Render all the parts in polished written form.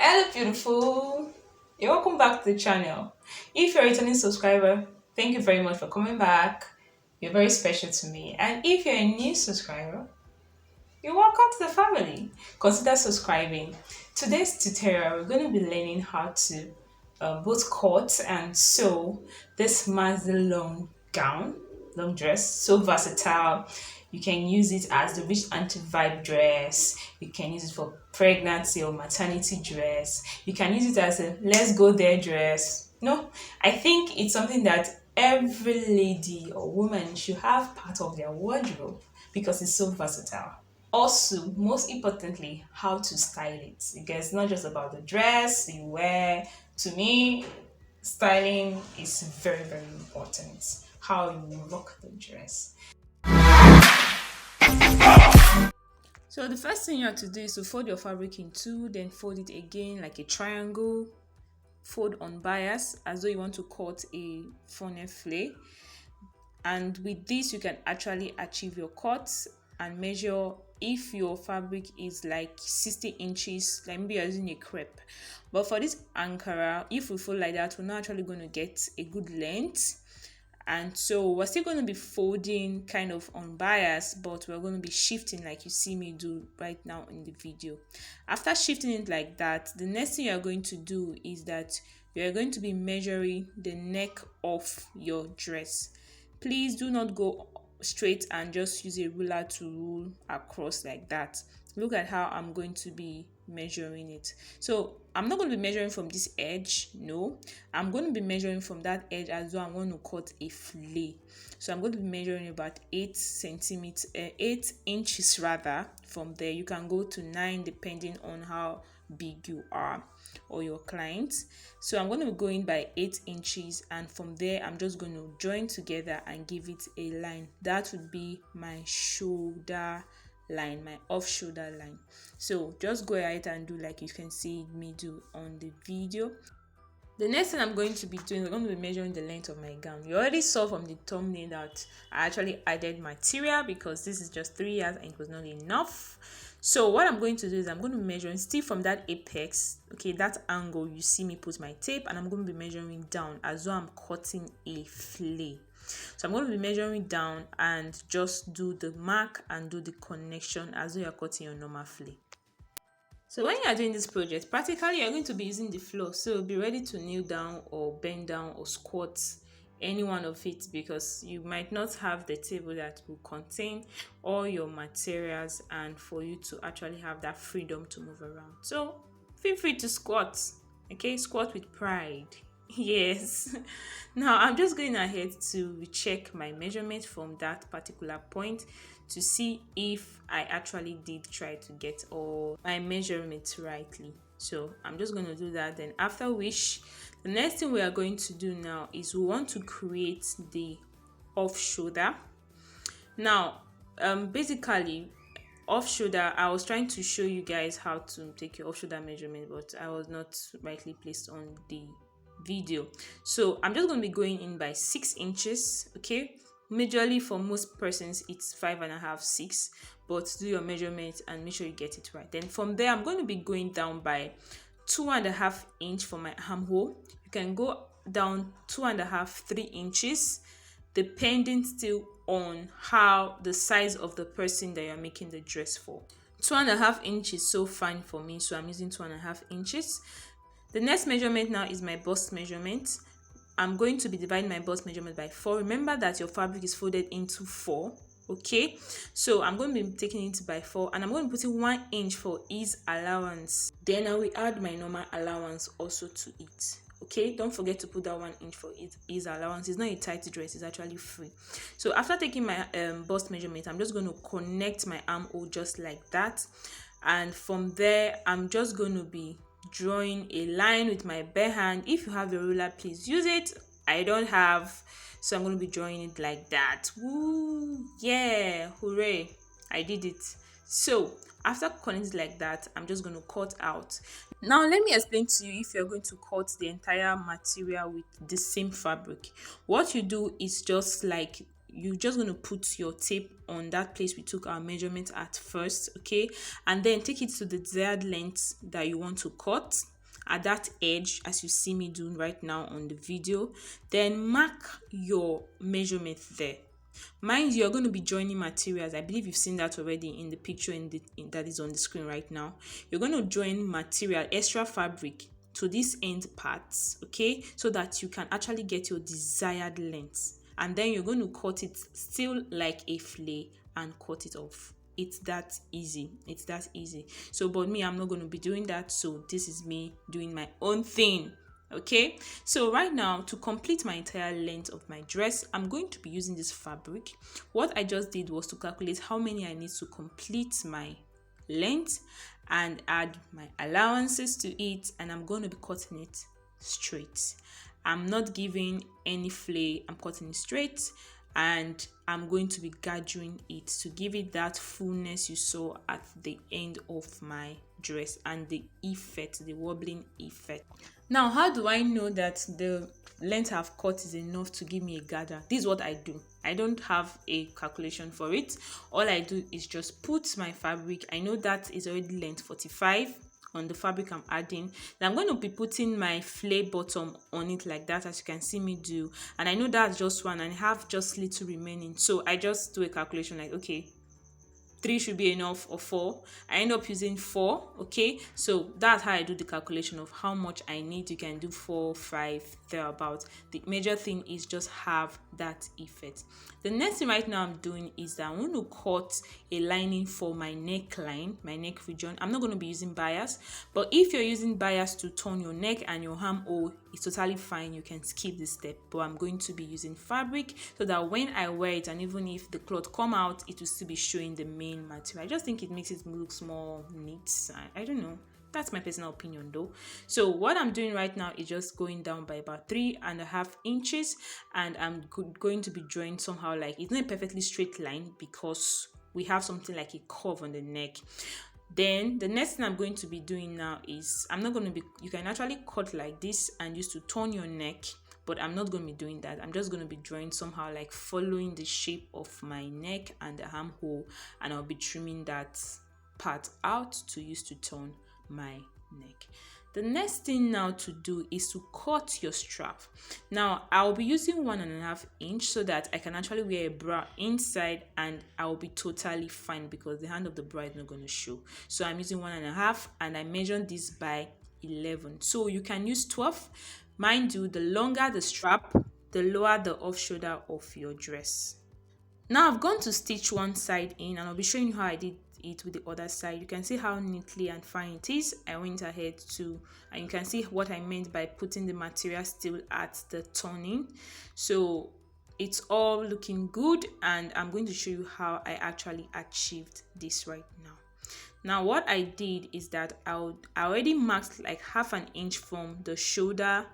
Hello, beautiful. You're welcome back to the channel. If you're a returning subscriber, thank you very much for coming back. You're very special to me. And if you're a new subscriber, you're welcome to the family. Consider subscribing. Today's tutorial, we're going to be learning how to both cut and sew this Mazda long dress. So versatile. You can use it as the rich anti-vibe dress. You can use it for pregnancy or maternity dress. You can use it as a let's go there dress. No, I think it's something that every lady or woman should have part of their wardrobe because it's so versatile. Also, most importantly, how to style it, because it's not just about the dress you wear. To me, styling is very, very important. How you rock the dress. So the first thing you have to do is to fold your fabric in two, then fold it again like a triangle. Fold on bias as though you want to cut a funnel flare. And with this, you can actually achieve your cuts and measure. If your fabric is like 60 inches, like maybe you're using a crepe. But for this Ankara, if we fold like that, we're not actually going to get a good length. And so we're still going to be folding kind of on bias, but we're going to be shifting like you see me do right now in the video. After shifting it like that, the next thing you're going to do is that you're going to be measuring the neck of your dress. Please do not go straight and just use a ruler to rule across like that. Look at how I'm going to be measuring it. So I'm not going to be measuring from this edge. No, I'm going to be measuring from that edge as though I want to cut a fillet. So I'm going to be measuring about 8 inches rather. From there you can go to 9 depending on how big you are or your client. So I'm going to be going by 8 inches, and from there I'm just going to join together and give it a line. That would be my shoulder line, my off shoulder line. So just go ahead and do like you can see me do on the video. The next thing I'm going to be doing, we're going to be measuring the length of my gown. You already saw from the thumbnail that I actually added material because this is just 3 years and it was not enough. So what I'm going to do is I'm going to measure still from that apex, okay, that angle you see me put my tape, and I'm going to be measuring down as though I'm cutting a fillet. So I'm going to be measuring down and just do the mark and do the connection as though you're cutting your normal fillet. So when you are doing this project, practically you're going to be using the floor. So be ready to kneel down or bend down or squat, any one of it, because you might not have the table that will contain all your materials and for you to actually have that freedom to move around. So feel free to squat, okay? Squat with pride. Yes. Now I'm just going ahead to check my measurement from that particular point to see if I actually did try to get all my measurements rightly. So I'm just going to do that. Then after which, the next thing we are going to do now is we want to create the off shoulder. Now basically off shoulder, I was trying to show you guys how to take your off shoulder measurement, but I was not rightly placed on the video. So I'm just going to be going in by 6 inches, okay? Majorly for most persons it's 5.5, 6, but do your measurement and make sure you get it right. Then from there I'm going to be going down by 2.5 inch for my armhole. You can go down 2.5, 3 inches depending still on how the size of the person that you're making the dress for. 2.5 inches so fine for me, so I'm using 2.5 inches. The next measurement now is my bust measurement. I'm going to be dividing my bust measurement by 4. Remember that your fabric is folded into 4, okay? So I'm going to be taking it by 4, and I'm going to put in 1 inch for ease allowance. Then I will add my normal allowance also to it, okay? Don't forget to put that 1 inch for ease allowance. It's not a tight dress, it's actually free. So after taking my bust measurement, I'm just going to connect my armhole just like that, and from there I'm just going to be drawing a line with my bare hand. If you have a ruler, please use it. I don't have, so I'm going to be drawing it like that. Woo, yeah, hooray, I did it. So after cutting it like that, I'm just going to cut out. Now let me explain to you if you're going to cut the entire material with the same fabric. What you do is just like you're just going to put your tape on that place we took our measurement at first, okay, and then take it to the desired length that you want to cut at that edge, as you see me doing right now on the video. Then mark your measurement there. Mind you, you're going to be joining materials. I believe you've seen that already in the picture that is on the screen right now. You're going to join material, extra fabric, to these end parts, okay, so that you can actually get your desired length. And then you're going to cut it still like a fillet and cut it off. It's that easy. It's that easy. So, but me, I'm not going to be doing that. So this is me doing my own thing. Okay, so right now, to complete my entire length of my dress, I'm going to be using this fabric. What I just did was to calculate how many I need to complete my length and add my allowances to it, and I'm going to be cutting it straight. I'm not giving any flay, I'm cutting it straight, and I'm going to be gathering it to give it that fullness you saw at the end of my dress and the effect, the wobbling effect. Now, how do I know that the length I've cut is enough to give me a gather? This is what I do. I don't have a calculation for it. All I do is just put my fabric. I know that is already length 45 on the fabric I'm adding. Then I'm going to be putting my flay bottom on it like that, as you can see me do. And I know that's just one and I have just little remaining. So I just do a calculation like, okay, 3 should be enough, or 4. I end up using 4, okay? So that's how I do the calculation of how much I need. You can do 4, 5, thereabout. The major thing is just have that effect. The next thing right now I'm doing is that I'm going to cut a lining for my neckline, my neck region. I'm not going to be using bias, but if you're using bias to turn your neck and your armhole, it's totally fine. You can skip this step, but I'm going to be using fabric so that when I wear it, and even if the cloth come out, it will still be showing the main material. I just think it makes it look more neat. I don't know. That's my personal opinion though. So what I'm doing right now is just going down by about 3.5 inches, and I'm going to be drawing somehow like, it's not a perfectly straight line because we have something like a curve on the neck. Then the next thing I'm going to be doing now is, I'm not going to be, you can actually cut like this and use to turn your neck, but I'm not going to be doing that. I'm just going to be drawing somehow like following the shape of my neck and the armhole, and I'll be trimming that part out to use to turn my neck. The next thing now to do is to cut your strap. Now I'll be using 1.5 inch so that I can actually wear a bra inside and I'll be totally fine because the hand of the bra is not going to show. So I'm using 1.5 and I measured this by 11. So you can use 12. Mind you, the longer the strap, the lower the off shoulder of your dress. Now I've gone to stitch one side in and I'll be showing you how I did it with the other side. You can see how neatly and fine it is. I went ahead to, and you can see what I meant by putting the material still at the turning. So it's all looking good, and I'm going to show you how I actually achieved this right now. Now what I did is that I already marked like 1/2 inch from the shoulder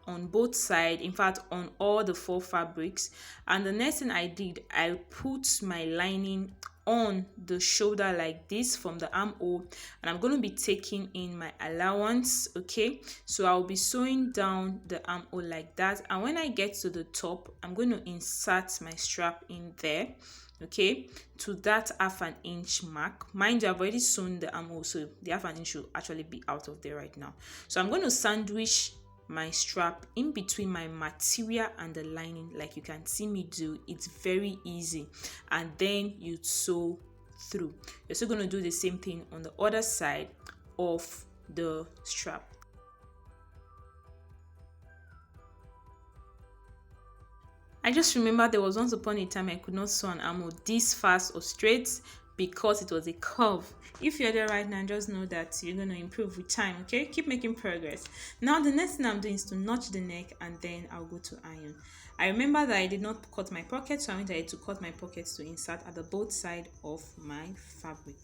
on both sides, in fact on all the 4 fabrics. And the next thing I did, I put my lining on the shoulder like this from the armhole, and I'm going to be taking in my allowance, okay? So I'll be sewing down the armhole like that, and when I get to the top, I'm going to insert my strap in there, okay, to that 1/2 inch mark. Mind you, I've already sewn the armhole, so the 1/2 inch should actually be out of there right now. So I'm going to sandwich my strap in between my material and the lining, like you can see me do. It's very easy, and then you sew through. You're still going to do the same thing on the other side of the strap. I just remember there was once upon a time I could not sew an armhole this fast or straight because it was a curve. If you're there right now, just know that you're going to improve with time, okay? Keep making progress. Now the next thing I'm doing is to notch the neck, and then I'll go to iron. I remember that I did not cut my pocket, so I went ahead to cut my pockets to insert at the both side of my fabric.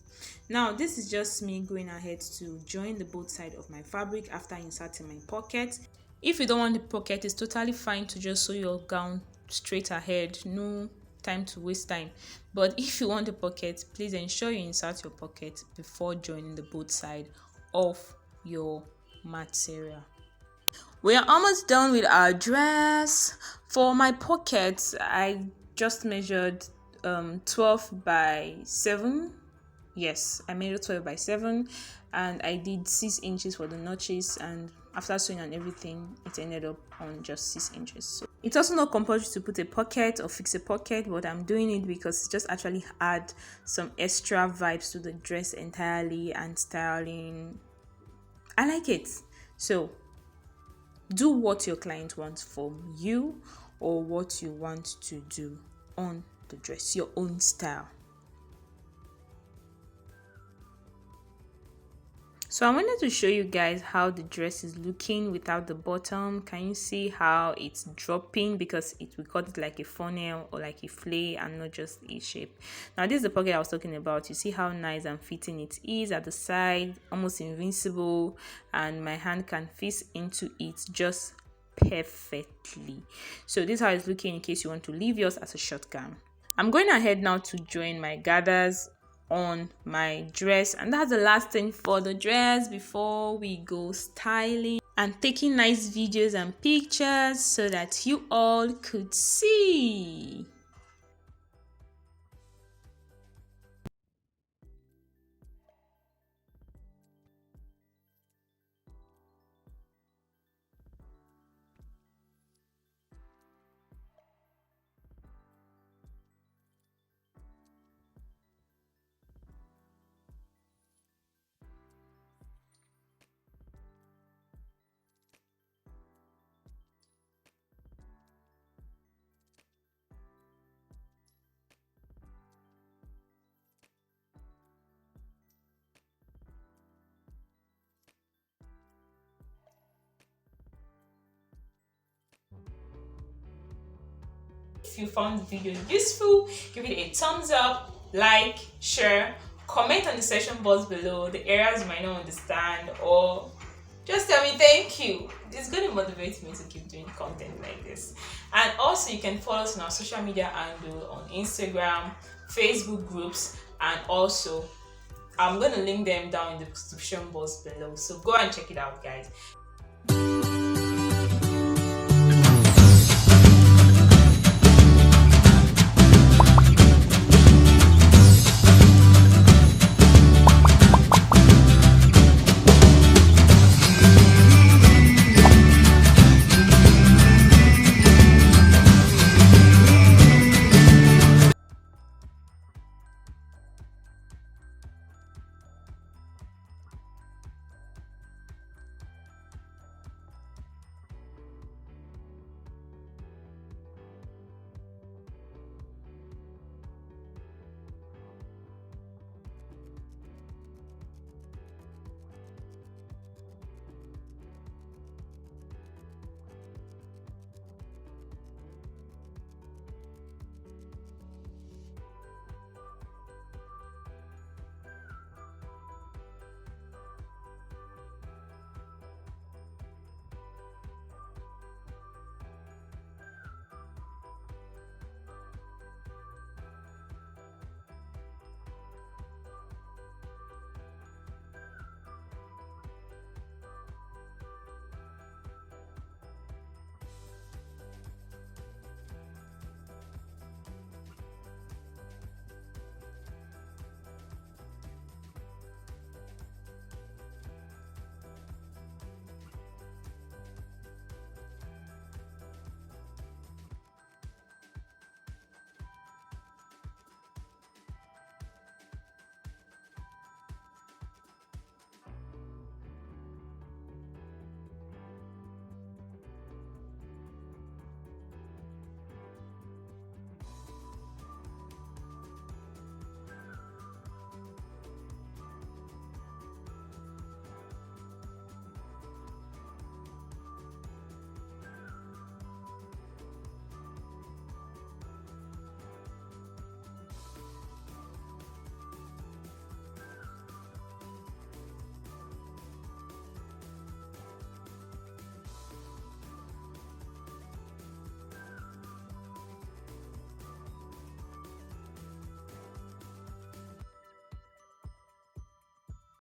Now this is just me going ahead to join the both side of my fabric after inserting my pocket. If you don't want the pocket, it's totally fine to just sew your gown straight ahead. No time to waste time. But if you want the pocket, please ensure you insert your pocket before joining the both side of your material. We are almost done with our dress. For my pockets, I just measured 12 by 7. Yes, I measured 12 by 7, and I did 6 inches for the notches, and after sewing and everything, it ended up on just 6 inches. So it's also not compulsory to put a pocket or fix a pocket, but I'm doing it because it just actually add some extra vibes to the dress entirely, and styling. I like it. So do what your client wants from you, or what you want to do on the dress, your own style. So I wanted to show you guys how the dress is looking without the bottom. Can you see how it's dropping, because we cut it like a funnel or like a flay and not just a shape. Now this is the pocket I was talking about. You see how nice and fitting it is at the side, almost invincible, and my hand can fit into it just perfectly. So this is how it's looking in case you want to leave yours as a short gown. I'm going ahead now to join my gathers on my dress, and that's the last thing for the dress before we go styling and taking nice videos and pictures so that you all could see. If you found the video useful, give it a thumbs up, like, share, comment on the section box below the areas you might not understand, or just tell me thank you. It's going to motivate me to keep doing content like this. And also you can follow us on our social media handle on Instagram, Facebook groups, and also I'm going to link them down in the description box below. So go and check it out, guys.